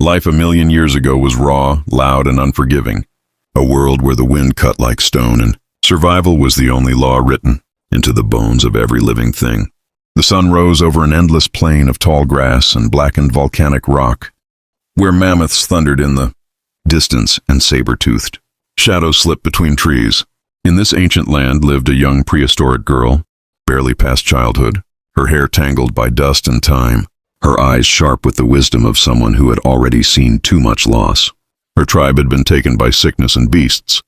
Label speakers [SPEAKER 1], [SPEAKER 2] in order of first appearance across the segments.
[SPEAKER 1] Life a million years ago was raw, loud, and unforgiving. A world where the wind cut like stone and survival was the only law written into the bones of every living thing. The sun rose over an endless plain of tall grass and blackened volcanic rock, where mammoths thundered in the distance and saber-toothed. Shadows slipped between trees. In this ancient land lived a young prehistoric girl, barely past childhood, her hair tangled by dust and time, her eyes sharp with the wisdom of someone who had already seen too much loss. Her tribe had been taken by sickness and beasts,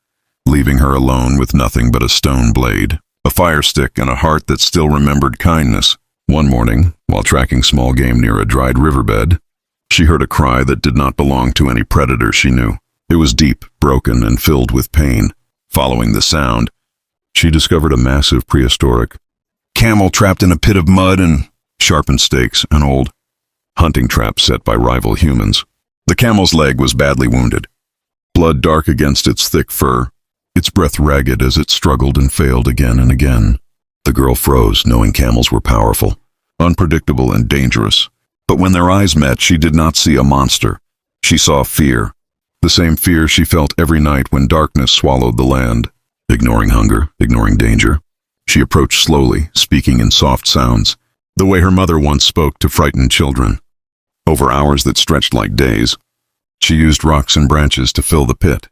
[SPEAKER 1] leaving her alone with nothing but a stone blade, a fire stick, and a heart that still remembered kindness. One morning, while tracking small game near a dried riverbed, she heard a cry that did not belong to any predator she knew. It was deep, broken, and filled with pain. Following the sound, she discovered a massive prehistoric camel trapped in a pit of mud and sharpened stakes, an old hunting trap set by rival humans. The camel's leg was badly wounded, blood dark against its thick fur, its breath ragged as it struggled and failed again and again. The girl froze, knowing camels were powerful, unpredictable, and dangerous. But when their eyes met, she did not see a monster. She saw fear, the same fear she felt every night when darkness swallowed the land. Ignoring hunger, ignoring danger, she approached slowly, speaking in soft sounds, the way her mother once spoke to frightened children. Over hours that stretched like days, she used rocks and branches to fill the pit,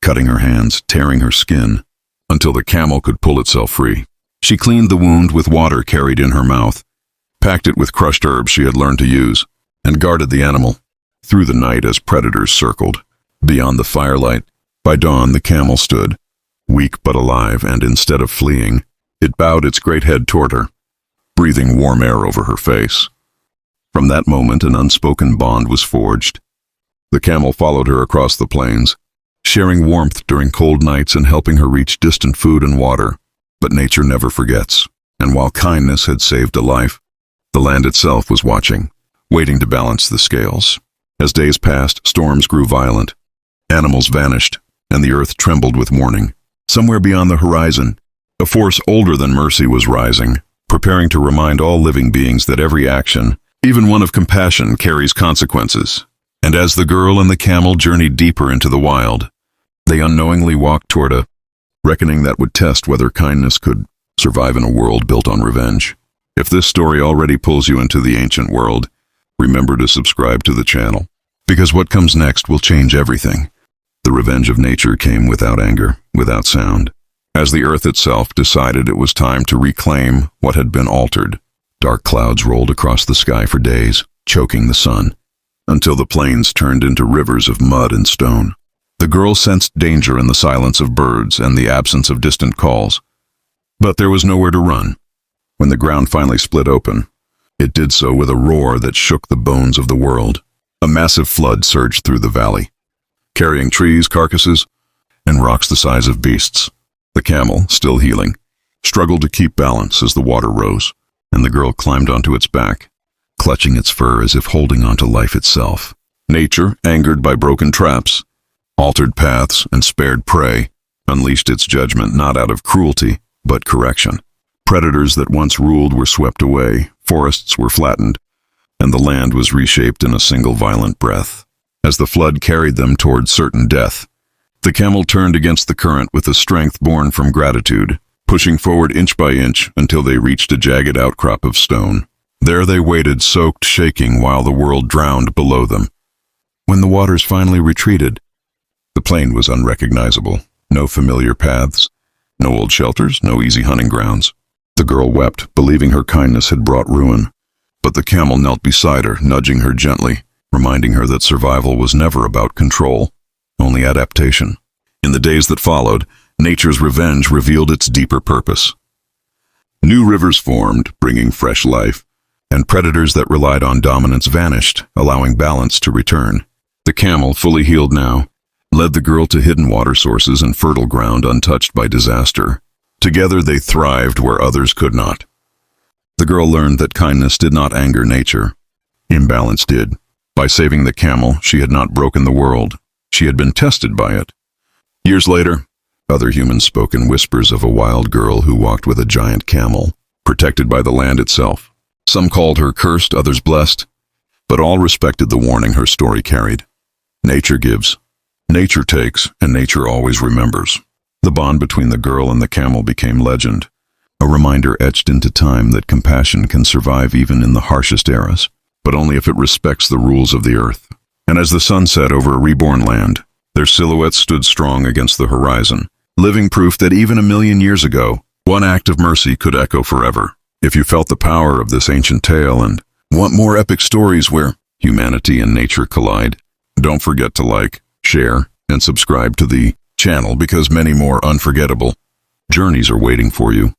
[SPEAKER 1] cutting her hands, tearing her skin, until the camel could pull itself free. She cleaned the wound with water carried in her mouth, packed it with crushed herbs she had learned to use, and guarded the animal through the night as predators circled. Beyond the firelight, by dawn the camel stood, weak but alive, and instead of fleeing, it bowed its great head toward her, breathing warm air over her face. From that moment, an unspoken bond was forged. The camel followed her across the plains, sharing warmth during cold nights and helping her reach distant food and water. But nature never forgets, and while kindness had saved a life, the land itself was watching, waiting to balance the scales. As days passed, storms grew violent. Animals vanished, and the earth trembled with mourning. Somewhere beyond the horizon, a force older than mercy was rising, preparing to remind all living beings that every action, even one of compassion, carries consequences. And as the girl and the camel journeyed deeper into the wild, they unknowingly walked toward a reckoning that would test whether kindness could survive in a world built on revenge. If this story already pulls you into the ancient world, remember to subscribe to the channel, because what comes next will change everything. The revenge of nature came without anger, without sound. As the earth itself decided it was time to reclaim what had been altered, dark clouds rolled across the sky for days, choking the sun, until the plains turned into rivers of mud and stone. The girl sensed danger in the silence of birds and the absence of distant calls. But there was nowhere to run. When the ground finally split open, it did so with a roar that shook the bones of the world. A massive flood surged through the valley, carrying trees, carcasses, and rocks the size of beasts. The camel, still healing, struggled to keep balance as the water rose, and the girl climbed onto its back, clutching its fur as if holding onto life itself. Nature, angered by broken traps, altered paths, and spared prey, unleashed its judgment not out of cruelty, but correction. Predators that once ruled were swept away, forests were flattened, and the land was reshaped in a single violent breath. As the flood carried them toward certain death, the camel turned against the current with a strength born from gratitude, pushing forward inch by inch until they reached a jagged outcrop of stone. There they waited, soaked, shaking, while the world drowned below them. When the waters finally retreated, the plain was unrecognizable. No familiar paths, no old shelters, no easy hunting grounds. The girl wept, believing her kindness had brought ruin. But the camel knelt beside her, nudging her gently, reminding her that survival was never about control, only adaptation. In the days that followed, nature's revenge revealed its deeper purpose. New rivers formed, bringing fresh life, and predators that relied on dominance vanished, allowing balance to return. The camel, fully healed now, led the girl to hidden water sources and fertile ground untouched by disaster. Together they thrived where others could not. The girl learned that kindness did not anger nature. Imbalance did. By saving the camel, she had not broken the world. She had been tested by it. Years later, other humans spoke in whispers of a wild girl who walked with a giant camel, protected by the land itself. Some called her cursed, others blessed. but all respected the warning her story carried. Nature gives, nature takes, and nature always remembers. The bond between the girl and the camel became legend, a reminder etched into time that compassion can survive even in the harshest eras, but only if it respects the rules of the earth. And as the sun set over a reborn land, their silhouettes stood strong against the horizon, living proof that even a million years ago, one act of mercy could echo forever. If you felt the power of this ancient tale and want more epic stories where humanity and nature collide, don't forget to like, share, and subscribe to the channel because many more unforgettable journeys are waiting for you.